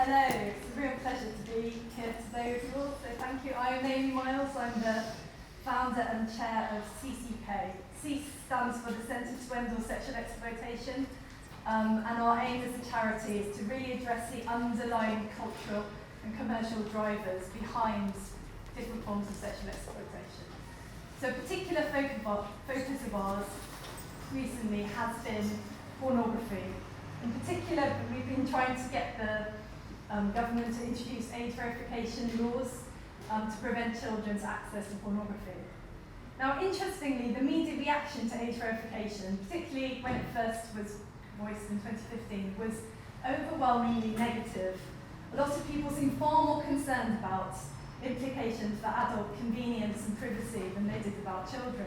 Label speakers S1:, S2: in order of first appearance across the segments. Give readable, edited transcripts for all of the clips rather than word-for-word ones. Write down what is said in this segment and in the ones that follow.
S1: Hello, it's a real pleasure to be here today with you all, so thank you. I'm Naomi Miles, I'm the founder and chair of CCK. C stands for the Centre to End All Sexual Exploitation, and our aim as a charity is to really address the underlying cultural and commercial drivers behind different forms of sexual exploitation. So a particular focus of ours recently has been pornography. In particular, we've been trying to get the government to introduce age verification laws to prevent children's access to pornography. Now, interestingly, the media reaction to age verification, particularly when it first was voiced in 2015, was overwhelmingly negative. A lot of people seem far more concerned about implications for adult convenience and privacy than they did about children.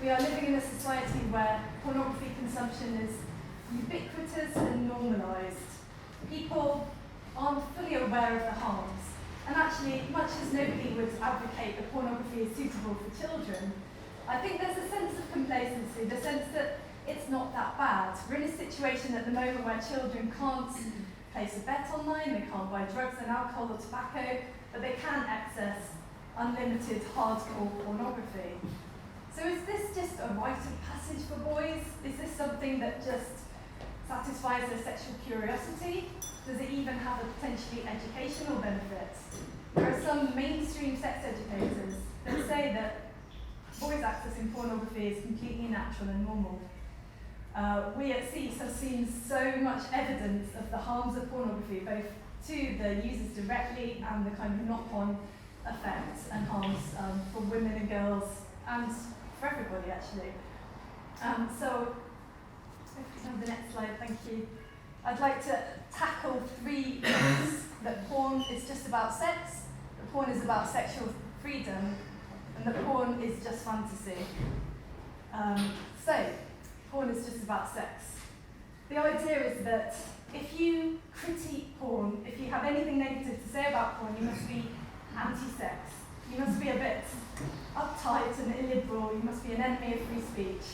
S1: We are living in a society where pornography consumption is ubiquitous and normalised. People aren't fully aware of the harms, and actually, much as nobody would advocate that pornography is suitable for children, I think there's a sense of complacency, the sense that it's not that bad. We're in a situation at the moment where children can't place a bet online, they can't buy drugs and alcohol or tobacco, but they can access unlimited hardcore pornography. So is this just a rite of passage for boys? Is this something that just satisfies their sexual curiosity? Does it even have a potentially educational benefit? There are some mainstream sex educators that say that boys accessing pornography is completely natural and normal. We at CEAS have seen so much evidence of the harms of pornography, both to the users directly and the kind of knock-on effects and harms for women and girls, and for everybody actually. So, if we have the next slide, thank you. I'd like to tackle 3 myths: that porn is just about sex, that porn is about sexual freedom, and that porn is just fantasy. So, porn is just about sex. The idea is that if you critique porn, if you have anything negative to say about porn, you must be anti-sex. You must be a bit uptight and illiberal, you must be an enemy of free speech.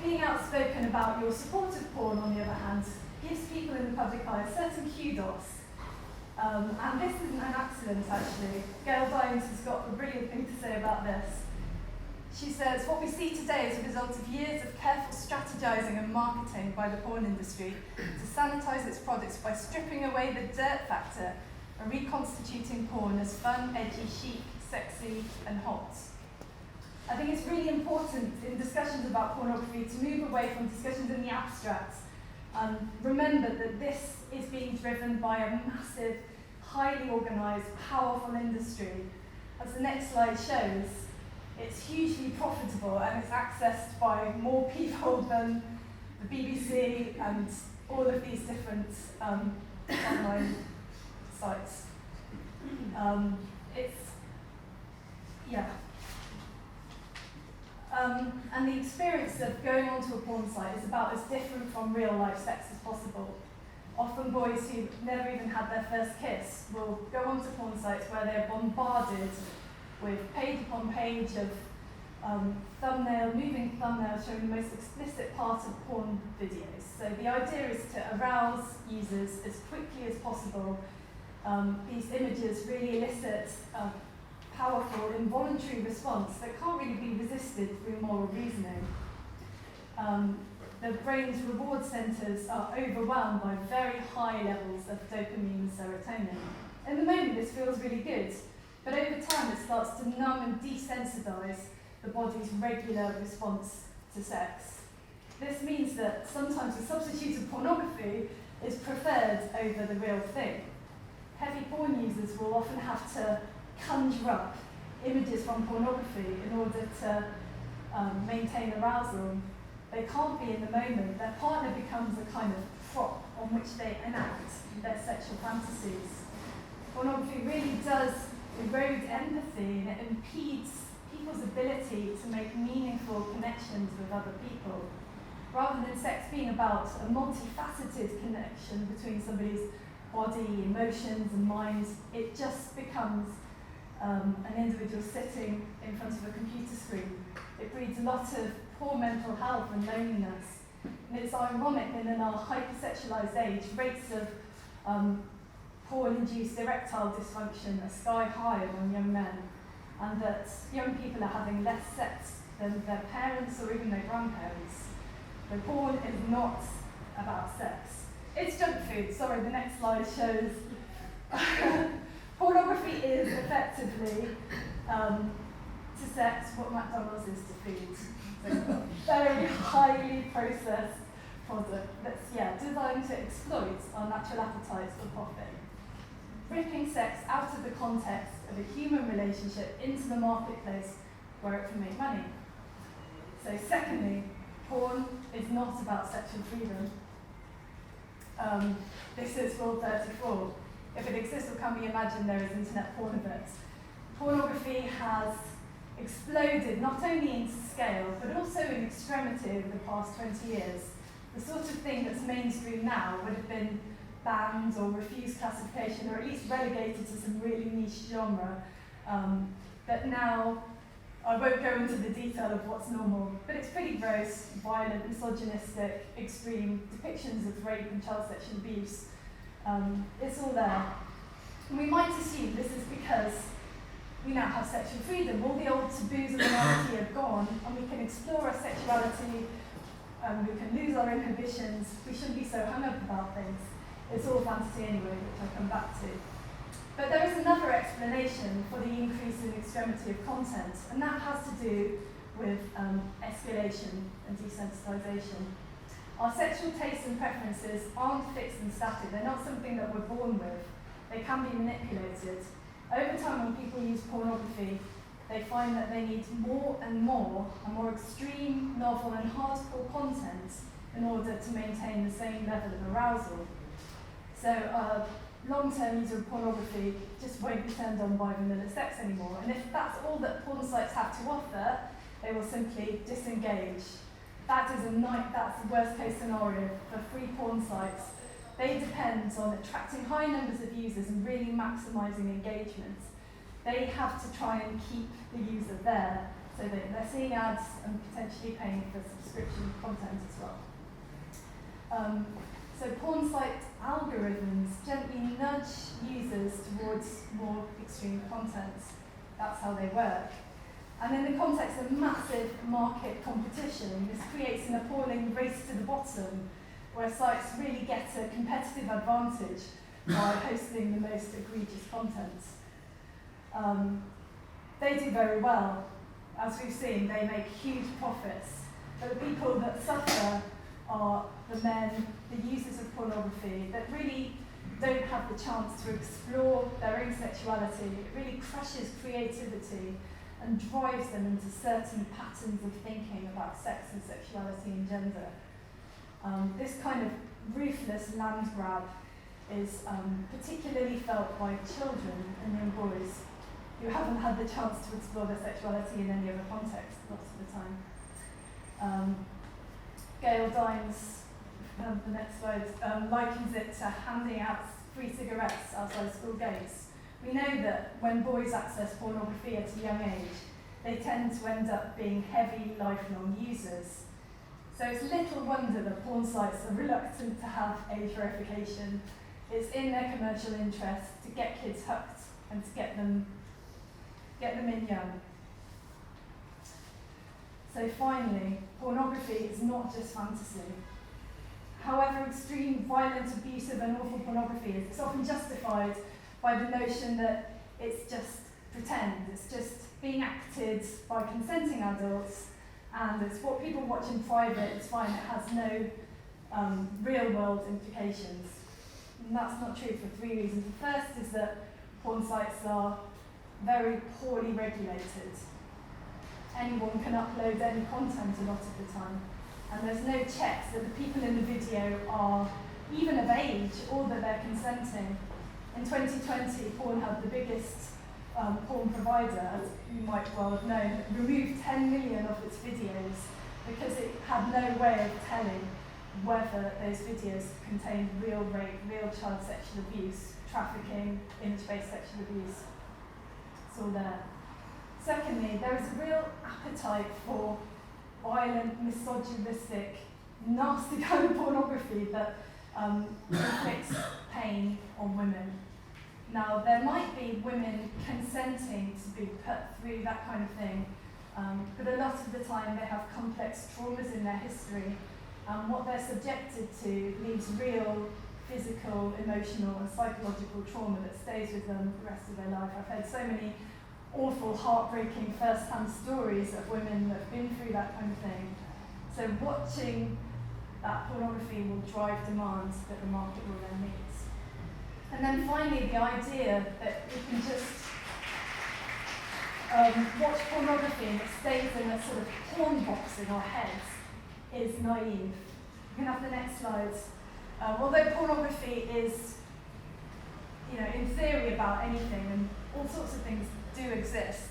S1: Being outspoken about your support of porn, on the other hand, gives people in the public eye a certain kudos. And this isn't an accident, actually. Gail Dines has got a brilliant thing to say about this. She says, what we see today is a result of years of careful strategizing and marketing by the porn industry to sanitize its products by stripping away the dirt factor and reconstituting porn as fun, edgy, chic, sexy, and hot. I think it's really important in discussions about pornography to move away from discussions in the abstract and remember that this is being driven by a massive, highly organised, powerful industry. As the next slide shows, it's hugely profitable and it's accessed by more people than the BBC and all of these different online sites. And the experience of going onto a porn site is about as different from real life sex as possible. Often boys who never even had their first kiss will go onto porn sites where they're bombarded with page upon page of moving thumbnails showing the most explicit part of porn videos. So the idea is to arouse users as quickly as possible. These images really elicit a powerful involuntary response that can't really be resisted through moral reasoning. The brain's reward centres are overwhelmed by very high levels of dopamine and serotonin. In the moment, this feels really good, but over time, it starts to numb and desensitise the body's regular response to sex. This means that sometimes the substitute of pornography is preferred over the real thing. Heavy porn users will often have to conjure up images from pornography in order to maintain arousal. They can't be in the moment. Their partner becomes a kind of prop on which they enact their sexual fantasies. Pornography really does erode empathy and it impedes people's ability to make meaningful connections with other people. Rather than sex being about a multifaceted connection between somebody's body, emotions and mind, it just becomes an individual sitting in front of a computer screen. It breeds a lot of poor mental health and loneliness. And it's ironic that in our hypersexualized age, rates of porn-induced erectile dysfunction are sky high among young men, and that young people are having less sex than their parents or even their grandparents. So porn is not about sex. It's junk food. Sorry, the next slide shows pornography is effectively to sex what McDonald's is to food. So very highly processed product that's designed to exploit our natural appetites for profit. Ripping sex out of the context of a human relationship into the marketplace where it can make money. So secondly, porn is not about sexual freedom. This is Rule 34. If it exists, or can we imagine there is internet porn of it? Pornography has exploded not only in scale, but also in extremity over the past 20 years. The sort of thing that's mainstream now would have been banned or refused classification, or at least relegated to some really niche genre. But now, I won't go into the detail of what's normal, but it's pretty gross, violent, misogynistic, extreme depictions of rape and child sexual abuse. It's all there. And we might assume this is because we now have sexual freedom. All the old taboos of morality are gone, and we can explore our sexuality, we can lose our inhibitions. We shouldn't be so hung up about things. It's all fantasy anyway, which I'll come back to. But there is another explanation for the increase in extremity of content, and that has to do with escalation and desensitization. Our sexual tastes and preferences aren't fixed and static. They're not something that we're born with. They can be manipulated. Over time, when people use pornography, they find that they need more and more extreme, novel and hardcore content in order to maintain the same level of arousal. So long-term use of pornography just won't be turned on by vanilla sex anymore. And if that's all that porn sites have to offer, they will simply disengage. That's the worst case scenario for free porn sites. They depend on attracting high numbers of users and really maximising engagement. They have to try and keep the user there so that they're seeing ads and potentially paying for subscription content as well. So porn site algorithms gently nudge users towards more extreme content. That's how they work. And in the context of massive market competition, this creates an appalling race to the bottom, where sites really get a competitive advantage by hosting the most egregious content. They do very well. As we've seen, they make huge profits. But the people that suffer are the men, the users of pornography, that really don't have the chance to explore their own sexuality. It really crushes creativity and drives them into certain patterns of thinking about sex and sexuality and gender. This kind of ruthless land grab is particularly felt by children and young boys who haven't had the chance to explore their sexuality in any other context lots of the time. Gail Dines, the next slide, likens it to handing out free cigarettes outside school gates. We know that when boys access pornography at a young age, they tend to end up being heavy, lifelong users. So it's little wonder that porn sites are reluctant to have age verification. It's in their commercial interest to get kids hooked and to get them in young. So finally, pornography is not just fantasy. However extreme, violent, abusive and awful pornography is, it's often justified by the notion that it's just pretend, it's just being acted by consenting adults, and it's what people watch in private, it's fine, it has no real world implications. And that's not true for three reasons. The first is that porn sites are very poorly regulated. Anyone can upload any content a lot of the time, and there's no checks that the people in the video are even of age or that they're consenting. In 2020, Pornhub, the biggest porn provider, as you might well have known, removed 10 million of its videos because it had no way of telling whether those videos contained real rape, real child sexual abuse, trafficking, image-based sexual abuse. It's all there. Secondly, there is a real appetite for violent, misogynistic nasty kind of pornography that inflicts pain on women. Now, there might be women consenting to be put through that kind of thing, but a lot of the time they have complex traumas in their history, and what they're subjected to leaves real physical, emotional and psychological trauma that stays with them the rest of their life. I've heard so many awful, heartbreaking first-hand stories of women that have been through that kind of thing. So watching that pornography will drive demands that the market will then meet. And then finally, the idea that we can just watch pornography and it stays in a sort of porn box in our heads is naive. You can have the next slide. Although pornography is, in theory about anything, and all sorts of things do exist,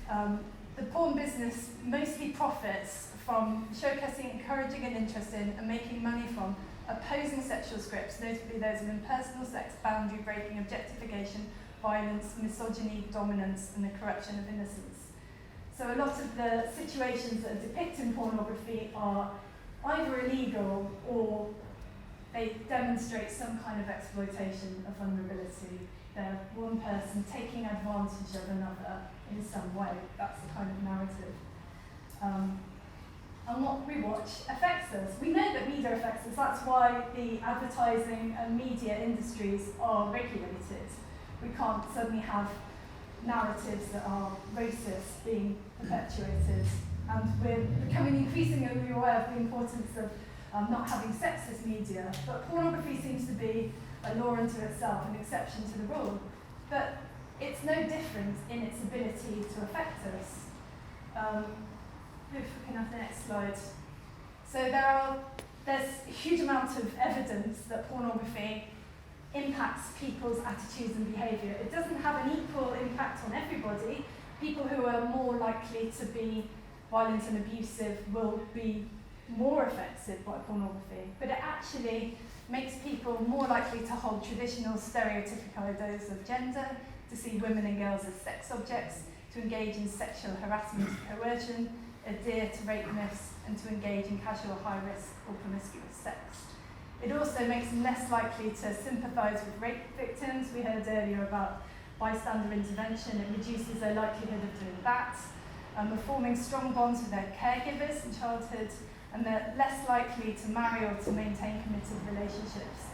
S1: the porn business mostly profits from showcasing, encouraging and interest in, and making money from opposing sexual scripts, notably those of impersonal sex, boundary breaking, objectification, violence, misogyny, dominance, and the corruption of innocence. So a lot of the situations that are depicted in pornography are either illegal or they demonstrate some kind of exploitation of vulnerability. They're one person taking advantage of another in some way. That's the kind of narrative. And what we watch affects us. We know that media affects us. That's why the advertising and media industries are regulated. We can't suddenly have narratives that are racist being perpetuated. And we're becoming increasingly aware of the importance of not having sexist media. But pornography seems to be a law unto itself, an exception to the rule. But it's no different in its ability to affect us. If we can have the next slide. So there's a huge amount of evidence that pornography impacts people's attitudes and behaviour. It doesn't have an equal impact on everybody. People who are more likely to be violent and abusive will be more affected by pornography, but it actually makes people more likely to hold traditional stereotypical ideas of gender, to see women and girls as sex objects, to engage in sexual harassment and coercion, adhere to rape myths, and to engage in casual high-risk or promiscuous sex. It also makes them less likely to sympathise with rape victims. We heard earlier about bystander intervention. It reduces their likelihood of doing that, of forming strong bonds with their caregivers in childhood, and they're less likely to marry or to maintain committed relationships.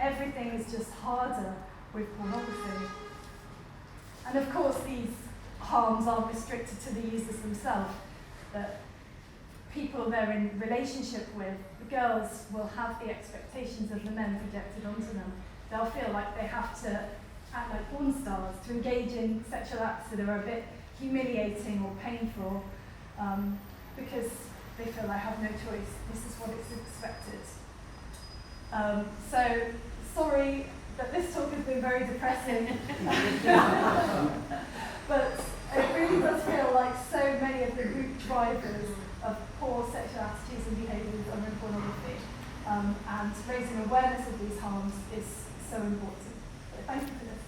S1: Everything is just harder with pornography. And of course, these harms are restricted to the users themselves. That people they're in relationship with, the girls will have the expectations of the men projected onto them. They'll feel like they have to act like porn stars, to engage in sexual acts that are a bit humiliating or painful, because they feel they have no choice. This is what is expected. So, sorry that this talk has been very depressing. But it really does feel like so many of the root drivers of poor sexual attitudes and behaviours are in pornography. And raising awareness of these harms is so important. So thank you for listening.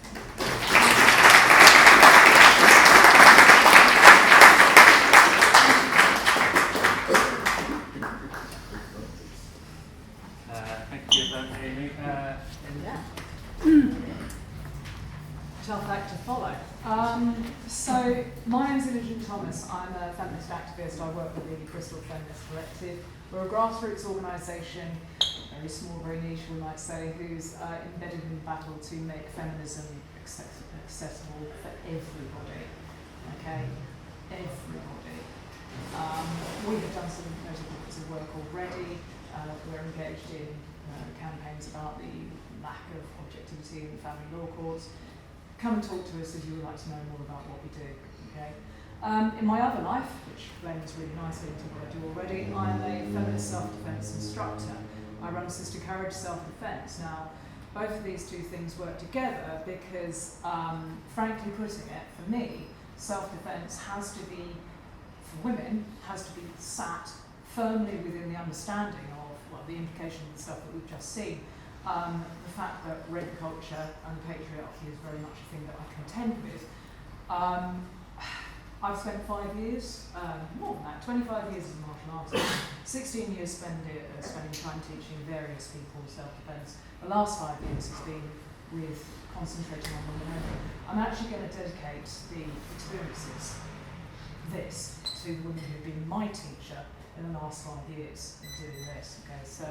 S2: Thank you for that, Amy.
S3: Tough act to follow. So, my name's Imogen Thomas. I'm a feminist activist. I work with the Bristol Feminist Collective. We're a grassroots organisation, very small, very niche, we might say, who's embedded in the battle to make feminism accessible for everybody. Okay? Everybody. We have done some notable bits of work already. We're engaged in campaigns about the lack of objectivity in the family law courts. Come and talk to us if you would like to know more about what we do. Okay. In my other life, which blends really nicely into what I do already, I'm a feminist self-defence instructor. I run Sister Courage Self-Defence. Now, both of these two things work together because, frankly putting it, for me, self-defence has to be, for women, has to be sat firmly within the understanding of, well, the implication of the stuff that we've just seen. The fact that rape culture and patriarchy is very much a thing that I contend with. I've spent 5 years, more than that, 25 years as a martial artist, 16 years spending time teaching various people self-defence. The last 5 years has been with concentrating on women only. I'm actually going to dedicate the experiences, this, to the women who've been my teacher in the last 5 years of doing this. Okay, so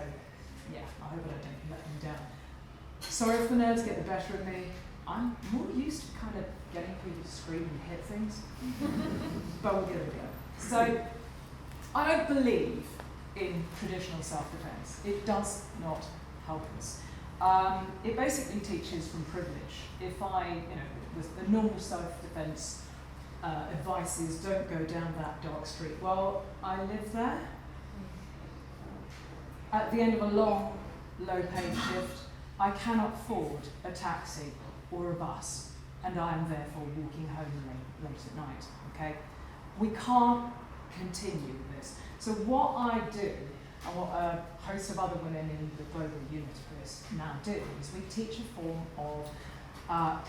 S3: yeah, I hope I don't let them down. Sorry if the nerves get the better of me. I'm more used to kind of getting people to scream and hit things, but we'll give it a go. So, I don't believe in traditional self-defence. It does not help us. It basically teaches from privilege. If the normal self-defence advice is don't go down that dark street. Well, I live there. At the end of a long, low-paid shift, I cannot afford a taxi or a bus, and I am therefore walking home late at night, okay? We can't continue this. So what I do, and what a host of other women in the global unit of this now do, is we teach a form of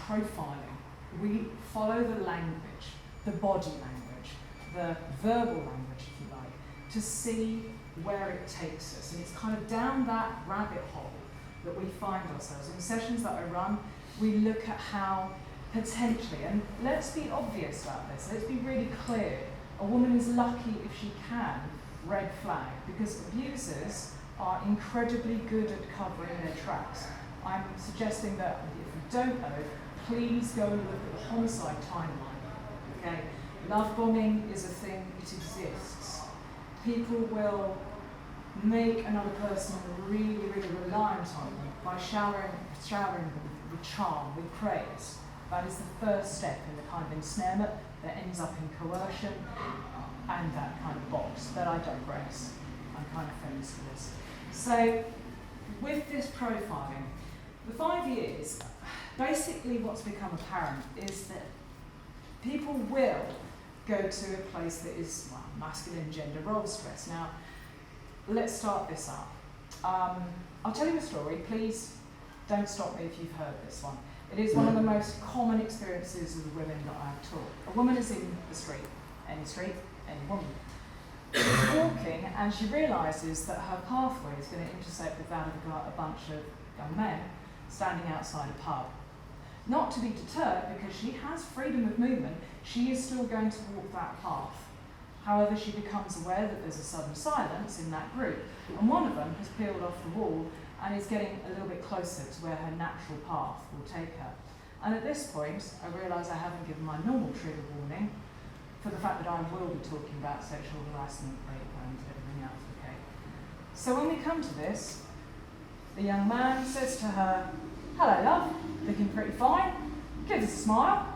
S3: profiling. We follow the language, the body language, the verbal language, if you like, to see where it takes us. And it's kind of down that rabbit hole that we find ourselves. In sessions that I run, we look at how potentially, and let's be obvious about this, let's be really clear, a woman is lucky if she can red flag, because abusers are incredibly good at covering their tracks. I'm suggesting that if you don't know, please go and look at the homicide timeline. Okay, love bombing is a thing, it exists. People will make another person really, really reliant on them by showering them with charm, with praise. That is the first step in the kind of ensnarement that ends up in coercion and that kind of box. But I digress. I'm kind of famous for this. So, with this profiling, the 5 years, basically what's become apparent is that people will go to a place that is masculine gender role stress. Now, let's start this up. I'll tell you a story. Please don't stop me if you've heard this one. It is one of the most common experiences of the women that I've taught. A woman is in the street, any woman. She's walking and she realises that her pathway is going to intersect with that of a bunch of young men standing outside a pub. Not to be deterred, because she has freedom of movement, she is still going to walk that path. However, she becomes aware that there's a sudden silence in that group, and one of them has peeled off the wall and is getting a little bit closer to where her natural path will take her. And at this point, I realise I haven't given my normal trigger warning for the fact that I will be talking about sexual harassment, rape, and everything else, okay? So when we come to this, the young man says to her, "Hello, love, looking pretty fine," gives us a smile.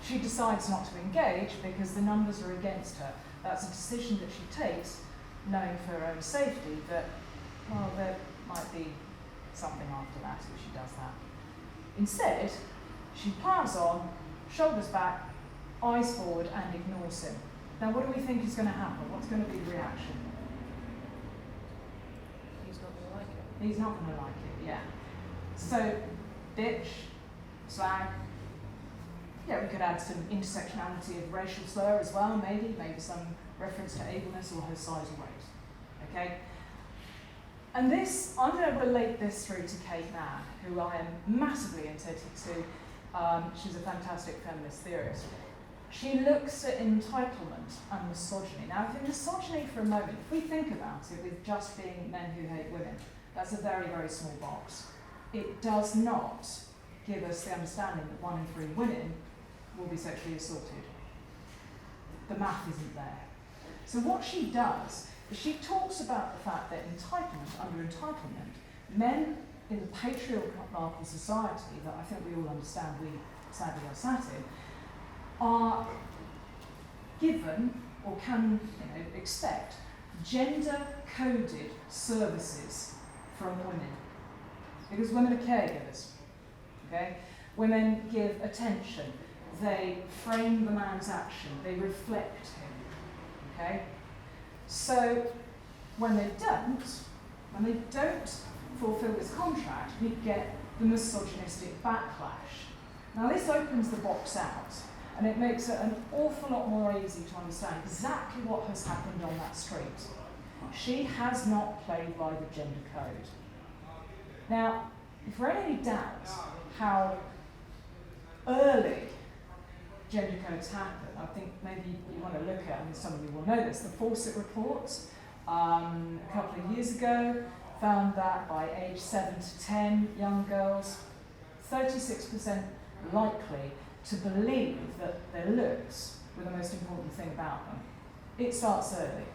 S3: She decides not to engage because the numbers are against her. That's a decision that she takes, knowing for her own safety that, well, there might be something after that if she does that. Instead, she plows on, shoulders back, eyes forward, and ignores him. Now, what do we think is going to happen? What's going to be the reaction?
S2: He's not going to like it.
S3: He's not going to like it, yeah. So, bitch, slag. Yeah, we could add some intersectionality of racial slur as well, maybe some reference to ableness or her size or weight. Okay? And this, I'm going to relate this through to Kate Mann, who I am massively indebted to. She's a fantastic feminist theorist. She looks at entitlement and misogyny. Now, if in misogyny for a moment, if we think about it with just being men who hate women, that's a very, very small box. It does not give us the understanding that 1 in 3 women will be sexually assaulted. The math isn't there. So what she does is she talks about the fact that under entitlement, men in the patriarchal society that I think we all understand we sadly are sat in, are given or can expect gender-coded services from women. Because women are caregivers. Okay? Women give attention. They frame the man's action. They reflect him. Okay? So when they don't fulfill this contract, we get the misogynistic backlash. Now this opens the box out, And it makes it an awful lot more easy to understand exactly what has happened on that street. She has not played by the gender code. Now, if there are any doubts how early gender codes happen, I think maybe you want to look at, and some of you will know this, the Fawcett report a couple of years ago found that by age 7 to 10, young girls, 36% likely to believe that their looks were the most important thing about them. It starts early.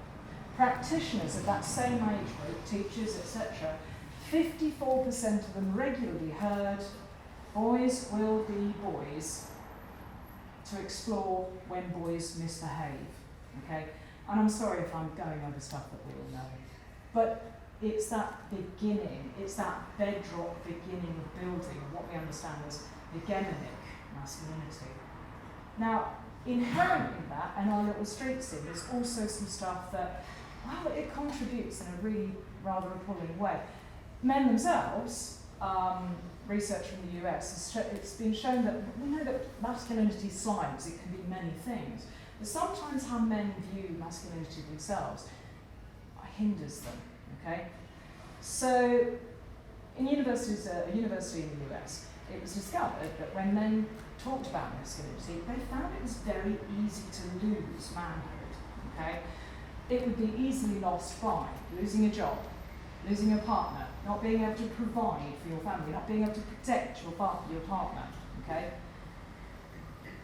S3: Practitioners of that same age group, teachers, etc., 54% of them regularly heard, boys will be boys, to explore when boys misbehave. Okay? And I'm sorry if I'm going over stuff that we all know. But it's that beginning, it's that bedrock beginning of building what we understand as hegemonic masculinity. Now, inherent in that, and our little street scene, there's also some stuff that, well, it contributes in a really rather appalling way. Men themselves, research from the US, it's been shown that we know that masculinity slides, it can be many things, but sometimes how men view masculinity themselves hinders them, okay? So, in universities, a university in the US, it was discovered that when men talked about masculinity, they found it was very easy to lose manhood, okay? It would be easily lost by losing a job, losing a partner, not being able to provide for your family, not being able to protect your partner, okay?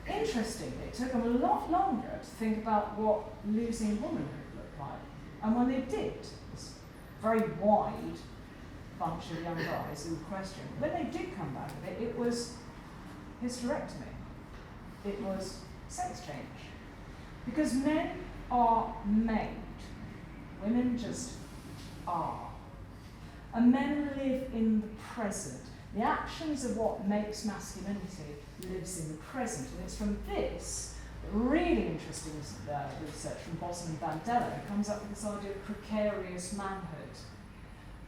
S3: Interestingly, it took them a lot longer to think about what losing womanhood looked like. And when they did, this very wide bunch of young guys who questioned, when they did come back with it, it was hysterectomy. It was sex change. Because men are made, women just are. And men live in the present. The actions of what makes masculinity lives in the present. And it's from this really interesting research from Boston and Vandella that comes up with this idea of precarious manhood.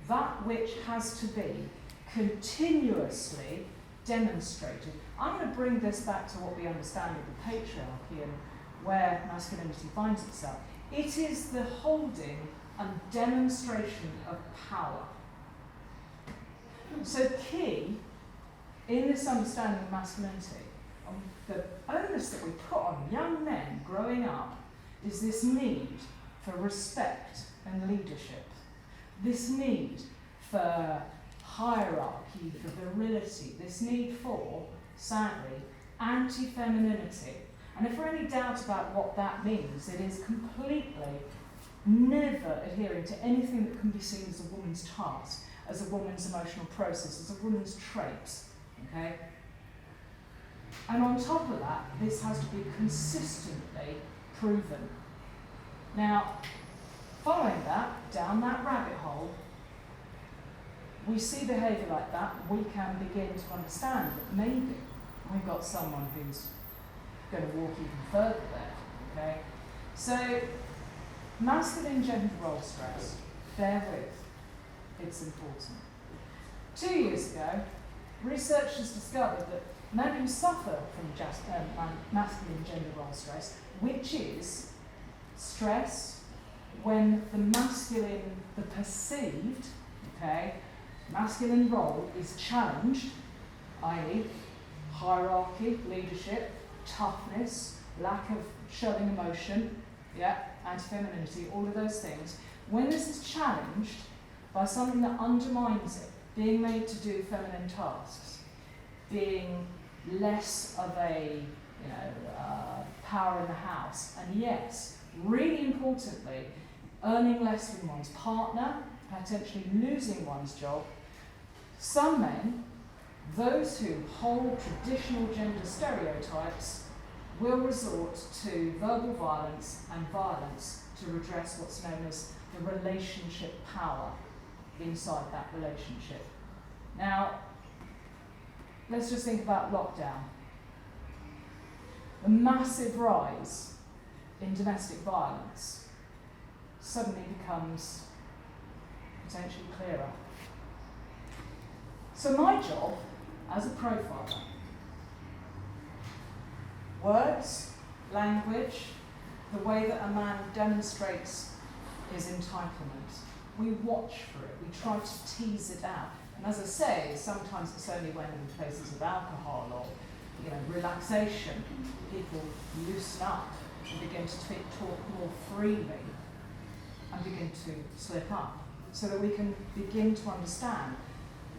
S3: That which has to be continuously demonstrated. I'm going to bring this back to what we understand of the patriarchy and where masculinity finds itself. It is the holding and demonstration of power. So key in this understanding of masculinity, the onus that we put on young men growing up is this need for respect and leadership, this need for hierarchy, for virility, this need for, sadly, anti-femininity. And if there are any doubt about what that means, it is completely never adhering to anything that can be seen as a woman's task, as a woman's emotional process, as a woman's trait. Okay? And on top of that, this has to be consistently proven. Now, following that, down that rabbit hole, we see behaviour like that, we can begin to understand that maybe we've got someone who's going to walk even further there. Okay? So, masculine gender role stress, bear with, it's important. 2 years ago, researchers discovered that men who suffer from masculine gender role stress, which is stress when the perceived, okay, masculine role is challenged, i.e. hierarchy, leadership, toughness, lack of showing emotion, anti-femininity, all of those things. When this is challenged by something that undermines it, being made to do feminine tasks, being less of a power in the house, and yes, really importantly, earning less than one's partner, potentially losing one's job. Some men, those who hold traditional gender stereotypes, will resort to verbal violence and violence to redress what's known as the relationship power inside that relationship. Now, let's just think about lockdown. The massive rise in domestic violence suddenly becomes potentially clearer. So my job as a profiler Words, language, the way that a man demonstrates his entitlement. We watch for it, we try to tease it out. And as I say, sometimes it's only when in places of alcohol or relaxation, people loosen up and begin to talk more freely and begin to slip up, so that we can begin to understand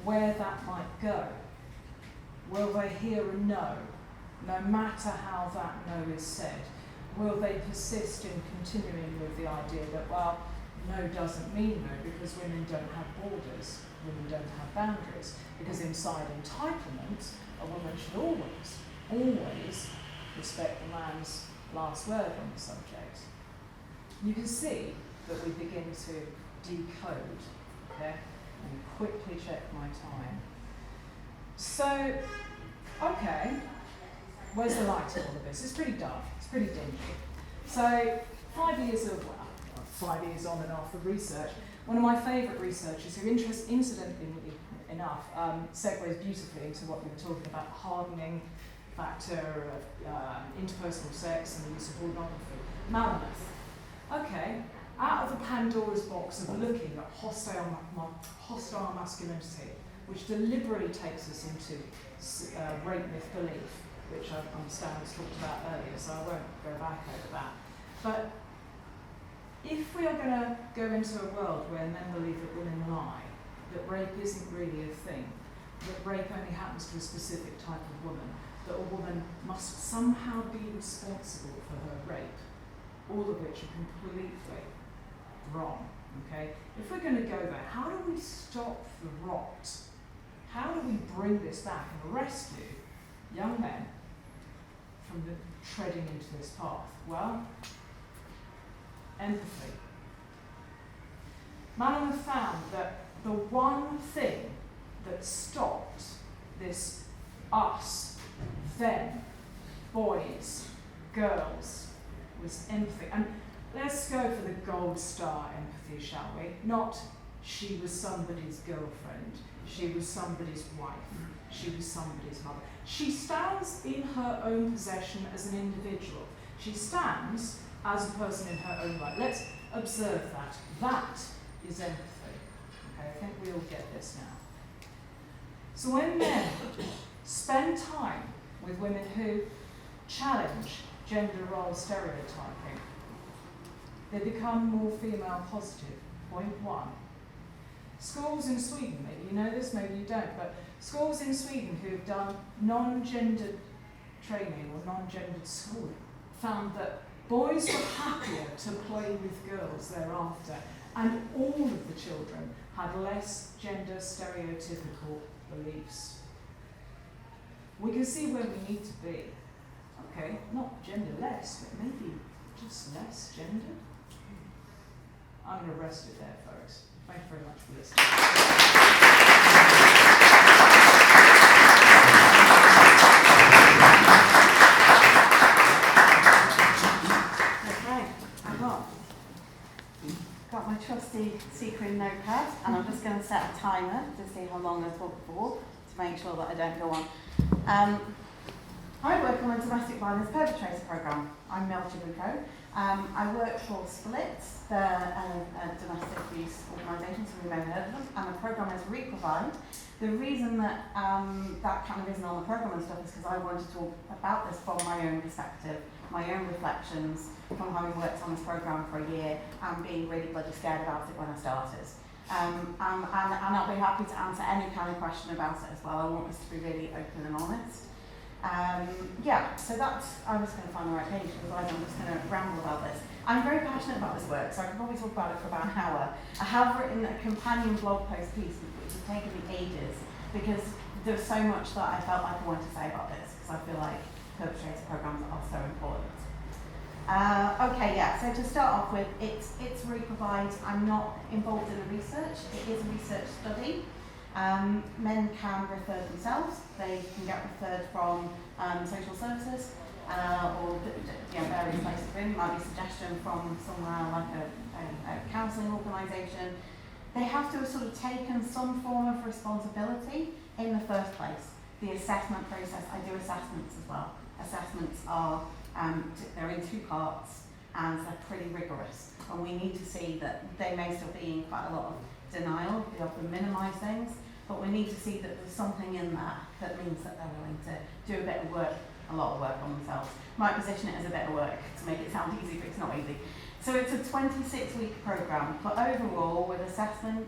S3: where that might go. Will they hear a no, no matter how that no is said? Will they persist in continuing with the idea that, well, no doesn't mean no, because women don't have borders, women don't have boundaries, because inside entitlement, a woman should always respect the man's last word on the subject. You can see that we begin to decode, okay? And quickly check my time. So, okay, where's the light in all of this? It's pretty dark, it's pretty dingy. So, 5 years on and off of research, one of my favourite researchers who incidentally enough segues beautifully into what we were talking about, hardening factor of interpersonal sex and the use of pornography. Mammoth. Okay, out of the Pandora's box of looking at hostile masculinity, which deliberately takes us into rape myth belief, which I understand was talked about earlier, so I won't go back over that. But if we are going to go into a world where men believe that women lie, that rape isn't really a thing, that rape only happens to a specific type of woman, that a woman must somehow be responsible for her rape, all of which are completely wrong, okay? If we're going to go there, how do we stop the rot? How do we bring this back and rescue young men from treading into this path? Well, empathy. Manon found that the one thing that stopped this us, them, boys, girls, was empathy. And let's go for the gold star empathy, shall we? Not she was somebody's girlfriend, she was somebody's wife, she was somebody's mother. She stands in her own possession as an individual. She stands as a person in her own right. Let's observe that. That is empathy. Okay, I think we all get this now. So when men spend time with women who challenge gender role stereotyping, they become more female positive. Point one. Schools in Sweden, maybe you know this, maybe you don't, but schools in Sweden who have done non-gendered training or non-gendered schooling found that boys were happier to play with girls thereafter, and all of the children had less gender stereotypical beliefs. We can see where we need to be. Okay, not genderless, but maybe just less gendered. I'm going to rest it there, folks. Thank you very much for listening.
S4: Okay, I've got my trusty sequin notepad, and I'm just going to set a timer to see how long I talk for, to make sure that I don't go on. I work on a domestic violence perpetrator programme. I'm Mel Ciavucco. I work for Split, the domestic abuse organisation, so we may have heard of them, and the programme is Reprovide. The reason that that kind of isn't on the programme and stuff is because I wanted to talk about this from my own perspective, my own reflections from having worked on this programme for a year and being really bloody scared about it when I started. And I'll be happy to answer any kind of question about it as well. I want this to be really open and honest. So that's, I was going to find the right page, otherwise I'm just going to ramble about this. I'm very passionate about this work, so I could probably talk about it for about an hour. I have written a companion blog post piece, which has taken me ages, because there's so much that I felt like I wanted to say about this, because I feel like perpetrator programs are so important. So to start off with, it's Reprovide. I'm not involved in the research. It is a research study. Men can refer themselves. They can get referred from social services or various places. There might be a suggestion from somewhere like a counselling organisation. They have to have sort of taken some form of responsibility in the first place. The assessment process, I do assessments as well. assessments are, they're in 2 parts and they're pretty rigorous. And we need to see that they may still be in quite a lot of denial, we often minimise things, but we need to see that there's something in that that means that they're willing to do a bit of work, a lot of work on themselves. Might position it as a bit of work to make it sound easy, but it's not easy. So it's a 26-week programme, but overall with assessment,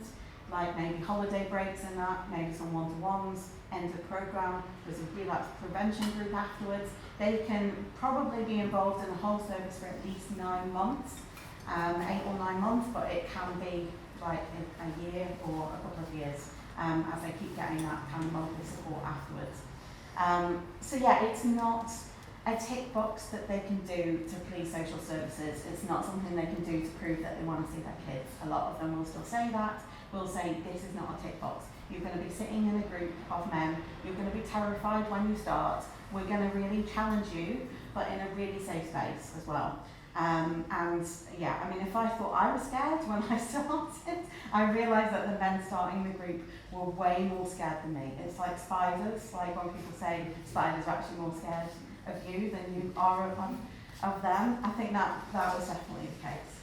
S4: like maybe holiday breaks in that, maybe some one-to-ones, end of the programme, there's a relapse prevention group afterwards. They can probably be involved in the whole service for at least 9 months, 8 or 9 months, but it can be like a year or a couple of years as they keep getting that kind of monthly support afterwards. So yeah, it's not a tick box that they can do to please social services. It's not something they can do to prove that they want to see their kids. A lot of them will still say that, will say this is not a tick box. You're going to be sitting in a group of men, you're going to be terrified when you start, we're going to really challenge you, but in a really safe space as well. And yeah, I mean, if I thought I was scared when I started, I realised that the men starting the group were way more scared than me. It's like spiders, like when people say spiders are actually more scared of you than you are of them. I think that was definitely the case.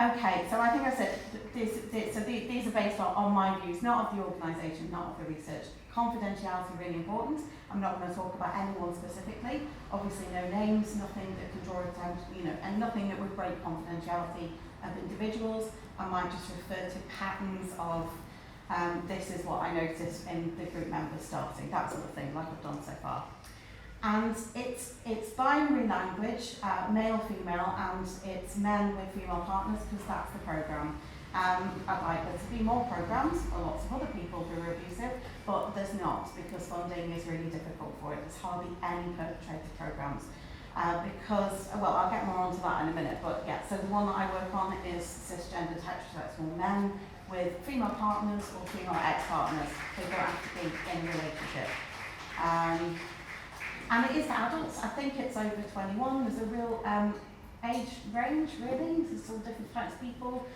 S4: Okay, so I think I said these are based on my views, not of the organisation, not of the research. Confidentiality really important. I'm not going to talk about anyone specifically. Obviously, no names, nothing that could draw attention, and nothing that would break confidentiality of individuals. I might just refer to patterns of this is what I noticed in the group members starting, that sort of thing, like I've done so far. And it's binary language, male, female, and it's men with female partners, because that's the programme. I'd like there to be more programmes for lots of other people who are abusive, but there's not, because funding is really difficult for it. There's hardly any perpetrated programmes. Because, well, I'll get more onto that in a minute, but yeah, so the one that I work on is cisgendered heterosexual men with female partners or female ex-partners who don't have to be in a relationship. And it is for adults. I think it's over 21. There's a real age range, really. There's all different types of people,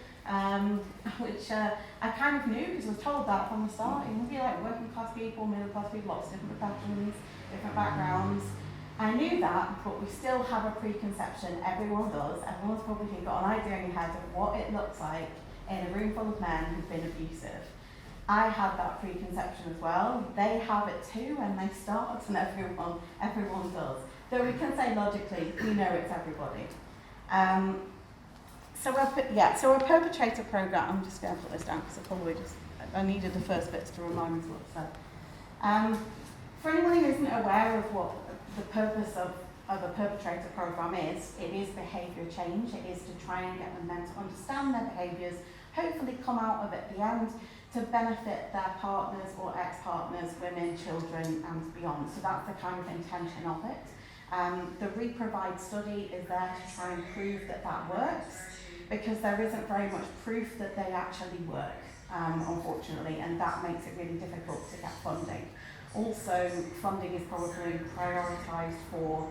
S4: which I kind of knew because I was told that from the start. It would be like working class people, middle class people, lots of different professions, different backgrounds. I knew that, but we still have a preconception. Everyone does. Everyone's probably got an idea in your head of what it looks like in a room full of men who've been abusive. I had that preconception as well. They have it too, and they start, and everyone does. Though we can say logically, we know it's everybody. So a perpetrator program. I'm just going to put this down because I needed the first bits to remind me what it said. For anyone who isn't aware of what the purpose of a perpetrator program is, it is behaviour change. It is to try and get the men to understand their behaviours, hopefully come out of it at the end to benefit their partners or ex-partners, women, children and beyond. So that's the kind of intention of it. The ReProvide study is there to try and prove that that works, because there isn't very much proof that they actually work, unfortunately, and that makes it really difficult to get funding. Also, funding is probably prioritised for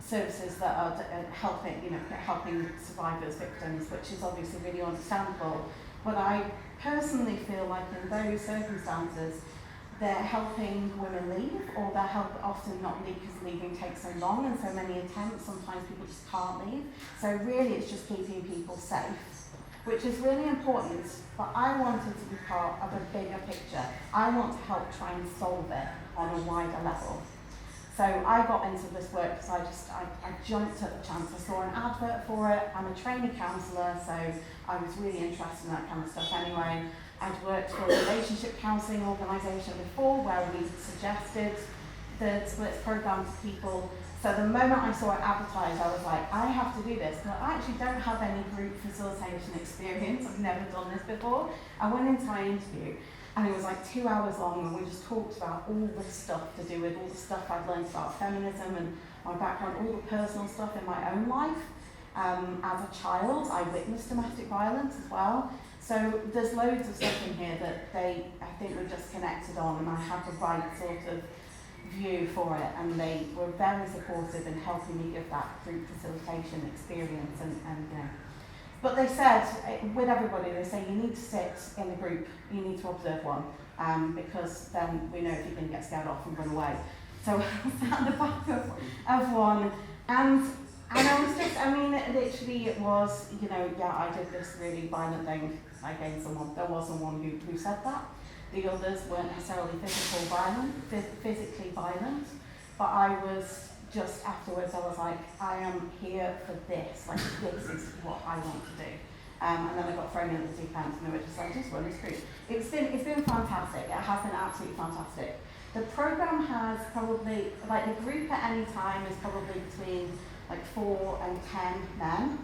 S4: services that are helping survivors, victims, which is obviously really understandable. But I personally feel like in those circumstances, they're helping women leave, or they're often not leave because leaving takes so long and so many attempts. Sometimes people just can't leave. So really, it's just keeping people safe, which is really important. But I wanted to be part of a bigger picture. I want to help try and solve it on a wider level. So I got into this work because I jumped at the chance. I saw an advert for it. I'm a trainee counsellor, so I was really interested in that kind of stuff anyway. I'd worked for a relationship counselling organisation before where we suggested the splits programme to people. So the moment I saw it advertised, I was like, I have to do this. But I actually don't have any group facilitation experience. I've never done this before. I went into my interview and it was like 2 hours long, and we just talked about all the stuff to do with all the stuff I'd learned about feminism and my background, all the personal stuff in my own life. As a child, I witnessed domestic violence as well. So there's loads of stuff in here that I think were just connected on, and I had the right sort of view for it, and they were very supportive in helping me give that group facilitation experience and you know. But they said, with everybody, they say you need to sit in the group, you need to observe one, because then we know if you're going to get scared off and run away. So I was at the back of one, and I was just, I mean, literally it was, you know, yeah, I did this really violent thing against someone. There was someone who said that. The others weren't necessarily physically violent, but I was just afterwards, I was like, I am here for this. Like, this is what I want to do. And then I got thrown in the deep end, and they were just like, just run this through. It's been fantastic. It has been absolutely fantastic. The program has probably, like, the group at any time is probably between like 4 and 10 men.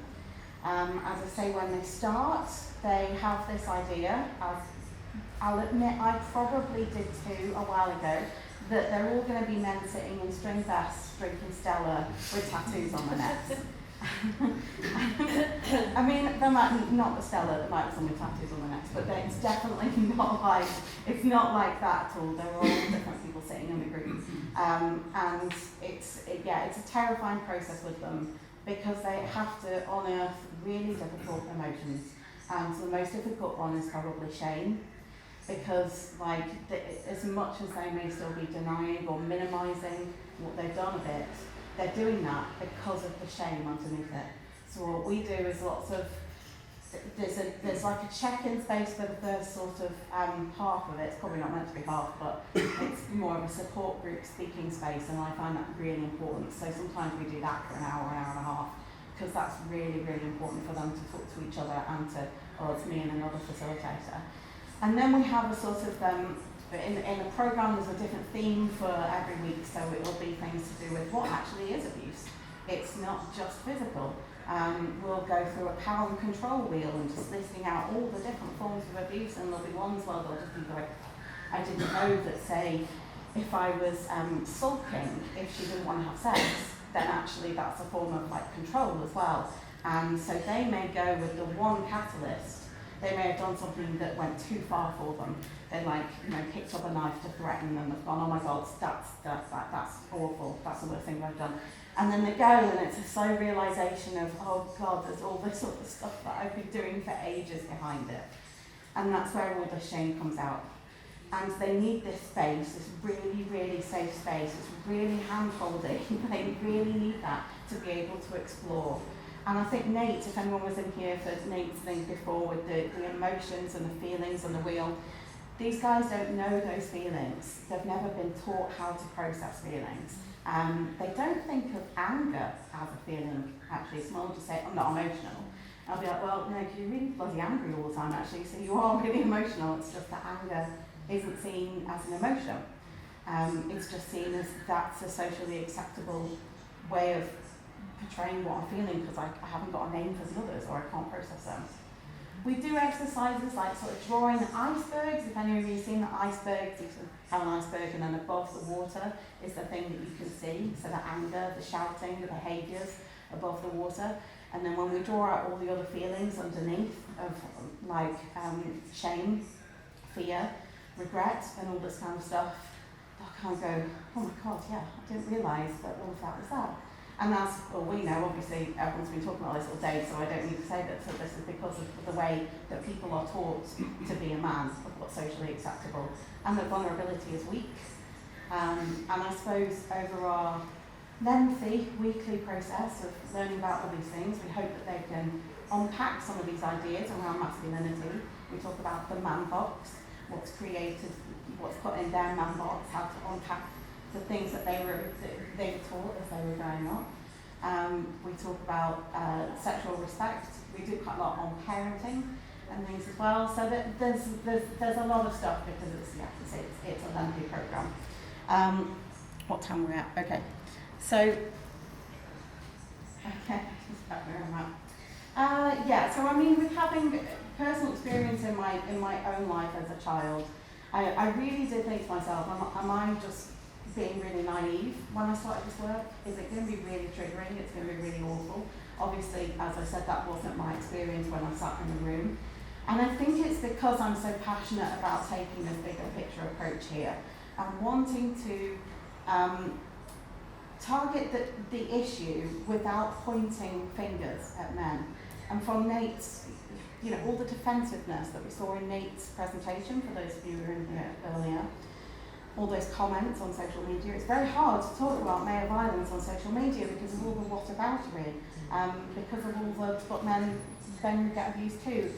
S4: As I say, when they start, they have this idea, as I'll admit I probably did too a while ago, that they're all going to be men sitting in string vests, drinking Stella with tattoos on their necks. I mean, there might be, not the Stella, there might be some with tattoos on their necks, but it's definitely not like, it's not like that at all. They're all different people sitting in the group. And it's a terrifying process with them because they have to unearth really difficult emotions. And the most difficult one is probably shame, because like as much as they may still be denying or minimising what they've done a bit, they're doing that because of the shame underneath it. So what we do is lots of, there's like a check-in space for the first sort of half of it. It's probably not meant to be half, but it's more of a support group speaking space, and I find that really important. So sometimes we do that for an hour and a half, because that's really, really important for them to talk to each other and to, oh, it's me and another facilitator. And then we have a sort of, in the programme there's a different theme for every week, so it will be things to do with what actually is abuse. It's not just physical. We'll go through a power and control wheel and just listing out all the different forms of abuse, and there'll be ones where they'll just be like, I didn't know that, say, if I was sulking, if she didn't want to have sex, then actually that's a form of like control as well. And so they may go with the one catalyst. They may have done something that went too far for them. They picked up a knife to threaten them. They've gone, oh my God, that's awful. That's the worst thing I've done. And then they go, and it's a slow realisation of, oh God, there's all this sort of stuff that I've been doing for ages behind it. And that's where all the shame comes out. And they need this space, this really, really safe space. It's really hand-holding. They really need that to be able to explore. And I think Nate, if anyone was in here for Nate's thing before with the emotions and the feelings and the wheel, these guys don't know those feelings. They've never been taught how to process feelings. They don't think of anger as a feeling, actually. Someone will just say, I'm not emotional. I'll be like, well, no, because you're really bloody angry all the time, actually, so you are really emotional. It's just that anger isn't seen as an emotion. It's just seen as that's a socially acceptable way of portraying what I'm feeling, because I haven't got a name for the others, or I can't process them. We do exercises like sort of drawing icebergs. If any of you have seen the icebergs, you can have an iceberg, and then above the water is the thing that you can see. So the anger, the shouting, the behaviours above the water. And then when we draw out all the other feelings underneath of like shame, fear, regret, and all this kind of stuff, they'll kind of go, oh my God, yeah, I didn't realise that all of that was that. And that's, well, we know, obviously, everyone's been talking about this all day, so I don't need to say that. So this is because of the way that people are taught to be a man, of what's socially acceptable, and that vulnerability is weak. And I suppose over our lengthy weekly process of learning about all these things, we hope that they can unpack some of these ideas around masculinity. We talk about the man box, what's created, what's put in their man box, how to unpack the things that they were taught as they were growing up. We talk about sexual respect. We do quite a lot on parenting and things as well. So that there's a lot of stuff, because it's a lengthy program. What time we're at? Okay. So just about where I'm at. So I mean, with having personal experience in my own life as a child, I really did think to myself, am I just being really naive when I started this work? Is it going to be really triggering? It's going to be really awful. Obviously, as I said, that wasn't my experience when I sat in the room. And I think it's because I'm so passionate about taking this bigger picture approach here and wanting to target the issue without pointing fingers at men. And from Nate's, all the defensiveness that we saw in Nate's presentation, for those of you who were in here earlier, all those comments on social media. It's very hard to talk about male violence on social media because of all the whataboutery, because of all the but men get abused too.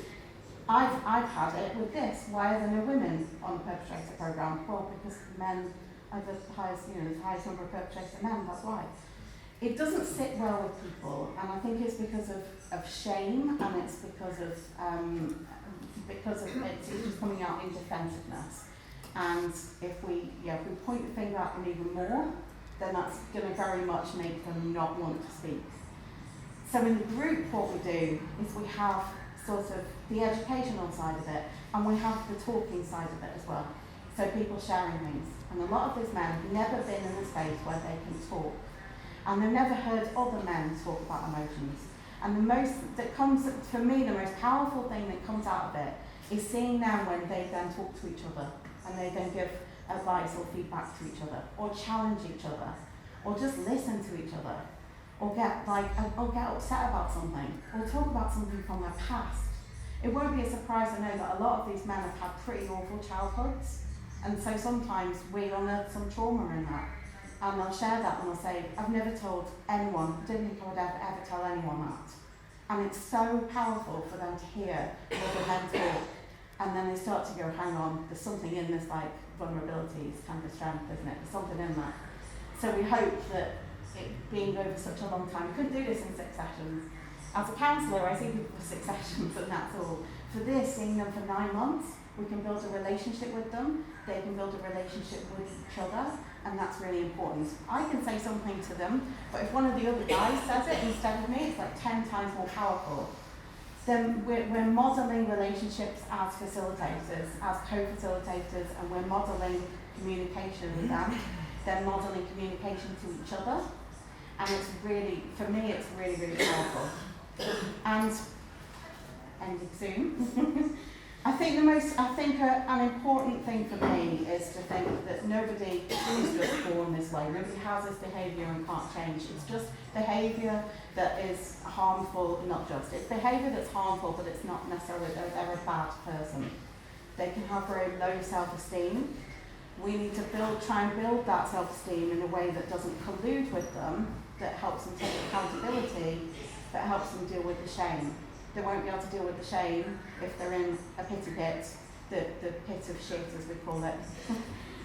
S4: I've had it with this. Why are there no women on the perpetrator programme? Well, because men are the highest, the highest number of perpetrator men, that's why. It doesn't sit well with people, and I think it's because of shame, and it's because of it's just coming out in defensiveness. And if we point the finger at them even more, then that's going to very much make them not want to speak. So in the group, what we do is we have sort of the educational side of it, and we have the talking side of it as well. So people sharing things. And a lot of these men have never been in a space where they can talk. And they've never heard other men talk about emotions. And the most powerful thing that comes out of it is seeing them when they then talk to each other, and they then give advice or feedback to each other, or challenge each other, or just listen to each other, or get upset about something, or talk about something from their past. It won't be a surprise to know that a lot of these men have had pretty awful childhoods, and so sometimes we unearth some trauma in that. And they'll share that and they'll say, I've never told anyone, didn't think I would ever tell anyone that. And it's so powerful for them to hear other men talk. And then they start to go, hang on, there's something in this vulnerability, it's kind of a strength, isn't it? There's something in that. So we hope that it being over such a long time, we couldn't do this in 6 sessions. As a counsellor, I see people for 6 sessions and that's all. For this, seeing them for 9 months, we can build a relationship with them, they can build a relationship with each other, and that's really important. I can say something to them, but if one of the other guys says it instead of me, it's like 10 times more powerful. Then we're modelling relationships as facilitators, as co-facilitators, and we're modelling communication with them. They're modelling communication to each other, and it's really, for me, it's really, really powerful. And ending soon. I think an important thing for me is to think that nobody is just born this way. Nobody has this behaviour and can't change. It's just behaviour that is harmful, it's behaviour that's harmful, but it's not necessarily that they're a bad person. They can have very low self-esteem. We need to try and build that self-esteem in a way that doesn't collude with them, that helps them take accountability, that helps them deal with the shame. They won't be able to deal with the shame if they're in a pity pit, the pit of shit as we call it.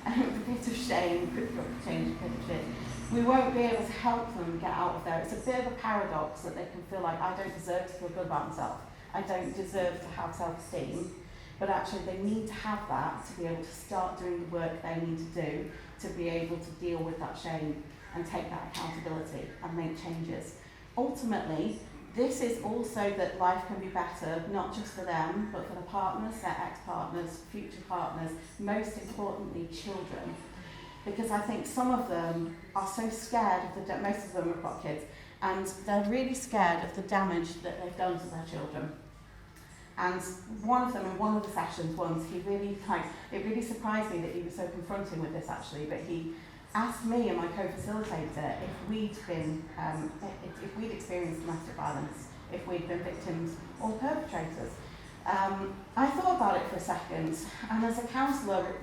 S4: The pit of shame, could change the pit of shit. We won't be able to help them get out of there. It's a bit of a paradox that they can feel like, I don't deserve to feel good about myself. I don't deserve to have self-esteem. But actually they need to have that to be able to start doing the work they need to do to be able to deal with that shame and take that accountability and make changes. Ultimately, this is also that life can be better, not just for them, but for the partners, their ex-partners, future partners, most importantly, children. Because I think some of them are so scared of most of them have got kids, and they're really scared of the damage that they've done to their children. And one of them, in one of the sessions once, it really surprised me that he was so confronting with this actually, but he asked me and my co-facilitator if we'd experienced domestic violence, if we'd been victims or perpetrators. I thought about it for a second, and as a counsellor,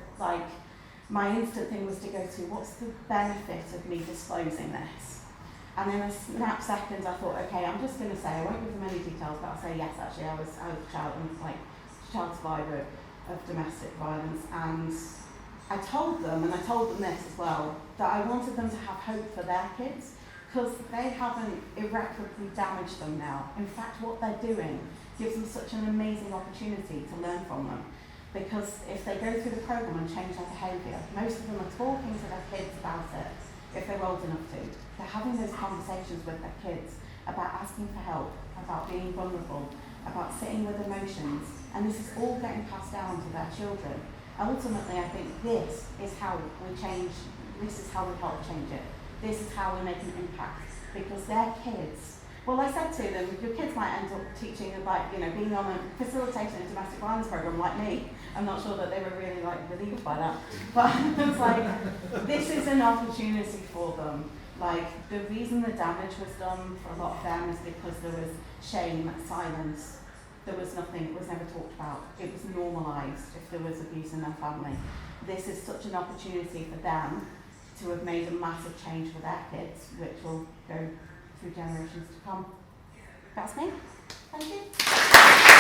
S4: my instant thing was to go to, what's the benefit of me disclosing this? And in a snap second, I thought, okay, I'm just going to say, I won't give them any details, but I'll say, yes, actually, I was a child survivor of domestic violence, and I told them this as well, that I wanted them to have hope for their kids, because they haven't irreparably damaged them now. In fact, what they're doing gives them such an amazing opportunity to learn from them. Because if they go through the programme and change their behaviour, most of them are talking to their kids about it, if they're old enough to. They're having those conversations with their kids about asking for help, about being vulnerable, about sitting with emotions, and this is all getting passed down to their children. Ultimately, I think this is how we change, this is how we help change it. This is how we make an impact, because their kids, well, I said to them, your kids might end up teaching about, being on a facilitating a domestic violence program like me. I'm not sure that they were really relieved by that, but it's this is an opportunity for them. The reason the damage was done for a lot of them is because there was shame, silence, there was nothing, it was never talked about. It was normalised if there was abuse in their family. This is such an opportunity for them to have made a massive change for their kids, which will go through generations to come. That's me. Thank you.